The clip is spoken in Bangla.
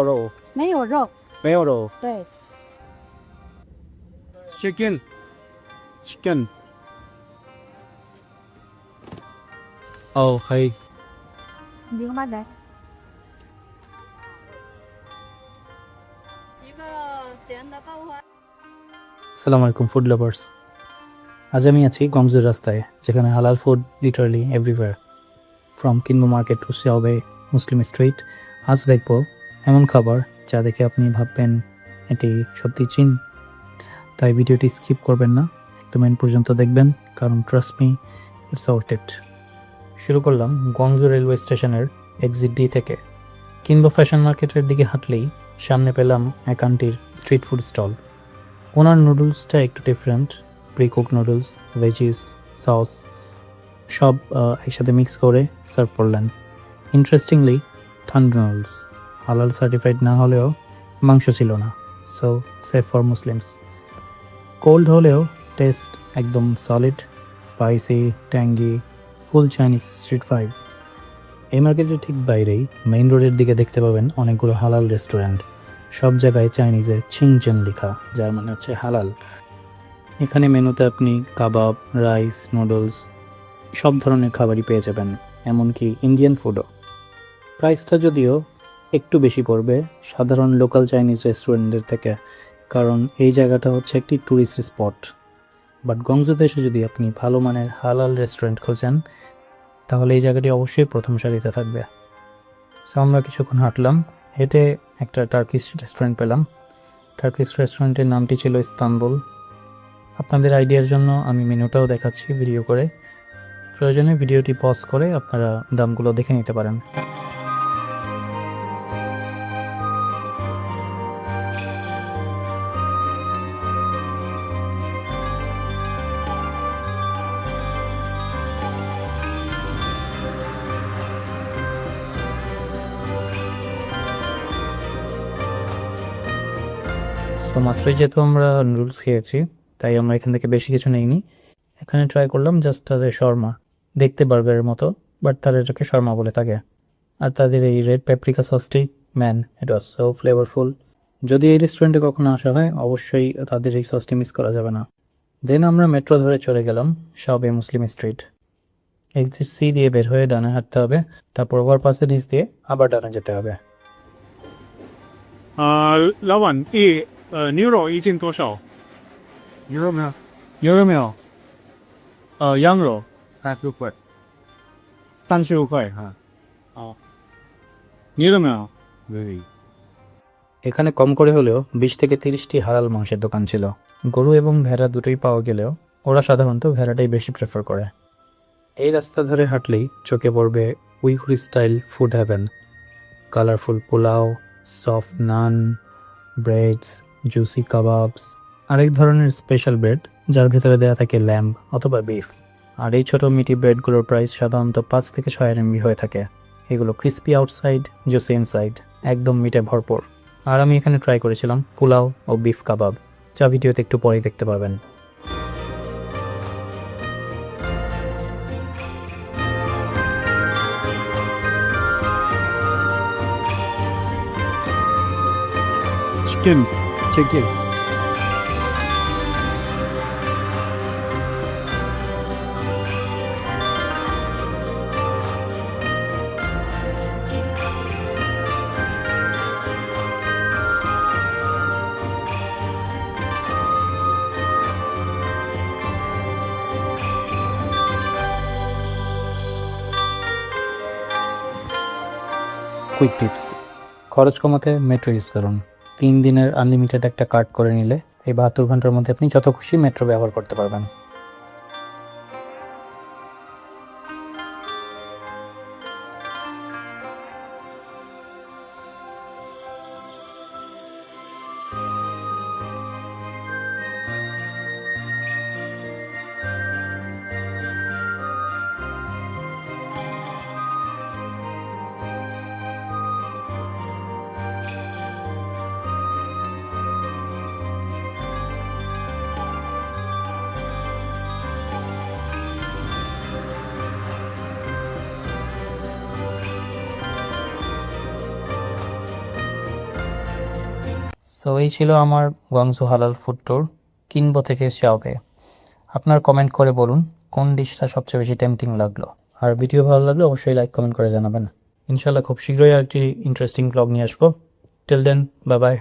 肉，没有肉，没有肉对， chicken，chicken。哦，可以。明白的。一个咸的豆花。 আসসালামু আলাইকুম ফুড লাভার্স। আজ আমি আছি গমজের রাস্তায়, যেখানে হালাল ফুড লিটারালি এভরিওয়্যার, ফ্রম কিনবো মার্কেট টু শাওবে মুসলিম স্ট্রিট। আজ দেখবো এমন খাবার যা দেখে আপনি ভাববেন এটি সত্যি চীন। তাই ভিডিওটি স্কিপ করবেন না, একদম এন্ড পর্যন্ত দেখবেন, কারণ trust me, it's worth it. শুরু করলাম গংজু রেলওয়ে স্টেশনের এক্সিট ডি থেকে। কিনবো ফ্যাশন মার্কেটের দিকে হাঁটলেই সামনে পেলাম এক আন্টির স্ট্রিট ফুড স্টল। ওনার নুডলসটা একটু ডিফারেন্ট, প্রিকুক নুডলস, ভেজিস, সস সব একসাথে মিক্স করে সার্ভ করলেন। ইন্টারেস্টিংলি ঠান্ডা নুডলস, হালাল সার্টিফাইড না হলেও মাংস ছিল না, so safe for Muslims. Cold হলেও টেস্ট একদম সলিড, স্পাইসি, ট্যাঙ্গি, ফুল চাইনিজ স্ট্রিট ভাইব। এই মার্কেটের ঠিক বাইরেই মেইন রোডের দিকে দেখতে পাবেন অনেকগুলো হালাল রেস্টুরেন্ট। সব জায়গায় চাইনিজে চিংচেন লেখা, যার মানে হচ্ছে হালাল। এখানে মেনুতে আপনি কাবাব, রাইস, নুডলস সব ধরনের খাবারই পেয়ে যাবেন, এমনকি ইন্ডিয়ান ফুডও। প্রাইসটা যদিও একটু বেশি পড়বে সাধারণ লোকাল চাইনিজ রেস্টুরেন্টের থেকে, কারণ এই জায়গাটা হচ্ছে একটি ট্যুরিস্ট স্পট। বাট গংজুতে এসে যদি আপনি ভালো মানের হালাল রেস্টুরেন্ট খোঁজেন, তাহলে এই জায়গাটি অবশ্যই প্রথম সারিতে থাকবে। সো আমরা কিছুক্ষণ হাঁটলাম, হেঁটে একটা টার্কিশ রেস্টুরেন্ট পেলাম। টার্কিশ রেস্টুরেন্টের নামটি ছিল ইস্তানবুল। আপনাদের আইডিয়ার জন্য আমি মেনুটাও দেখাচ্ছি ভিডিও করে, প্রয়োজনে ভিডিওটি পজ করে আপনারা দামগুলো দেখে নিতে পারেন। তো মাত্রই যেহেতু আমরা নুডলস খেয়েছি, তাই আমরা এখান থেকে বেশি কিছু নেইনি। এখানে ট্রাই করলাম জাস্ট তাদের শর্মা, দেখতে বার্গারের মতো, বাট তারা এটাকে শর্মা বলে থাকে। আর তাদের এই রেড পেপ্রিকা সসটি, man, it was so flavourful. যদি এই রেস্টুরেন্টে কখনো আসা হয়, অবশ্যই তাদের এই সসটি মিস করা যাবে না। দেন আমরা মেট্রো ধরে চলে গেলাম শাওবে মুসলিম স্ট্রিট। এক্সিট সি দিয়ে বের হয়ে ডানে হাঁটতে হবে, তারপর ওভারপাসের নিচ দিয়ে আবার ডানে যেতে হবে। 老板牛肉一斤多少？牛肉没有？牛肉没有？羊肉36块。 36块哈。好，牛肉没有？可以。 এখানে কম করে হলেও 20 থেকে 30টি হালাল মাংসের দোকান ছিল। গরু এবং ভেড়া দুটোই পাওয়া গেলেও ওরা সাধারণত ভেড়াটাই বেশি প্রেফার করে। এই রাস্তা ধরে হাঁটলেই চোখে পড়বে Uighur style food haven. Colourful pulao, soft naan, breads, juicy kebabs, আরেক ধরনের স্পেশাল ব্রেড যার ভেতরে দেওয়া থাকে ল্যাম্ব অথবা বিফ। আর এই ছোটো মিটি ব্রেডগুলোর প্রাইস সাধারণত 5 থেকে 6 RMB হয়ে থাকে। এগুলো ক্রিস্পি আউটসাইড, জুসি ইনসাইড, একদম মিটে ভরপুর। আর আমি এখানে ট্রাই করেছিলাম পোলাও ও বিফ কাবাব, যা ভিডিওতে একটু পরেই দেখতে পাবেন। chicken chicken。 কুইক টিপস: খরচ কমাতে মেট্রো ইউজ করুন। 3 দিনের আনলিমিটেড একটা কার্ড করে নিলে এই 72 ঘন্টার মধ্যে আপনি যত খুশি মেট্রো ব্যবহার করতে পারবেন। সো এই ছিল আমার গংজু হালাল ফুড ট্যুর কিনবো থেকে শেয়াওবে। আপনার কমেন্ট করে বলুন কোন ডিশটা সবচেয়ে বেশি টেম্পটিং লাগলো। আর ভিডিও ভালো লাগলে অবশ্যই লাইক কমেন্ট করে জানাবেন। ইনশাল্লাহ খুব শীঘ্রই আরেকটি ইন্টারেস্টিং ব্লগ নিয়ে আসবো। Till then, bye by.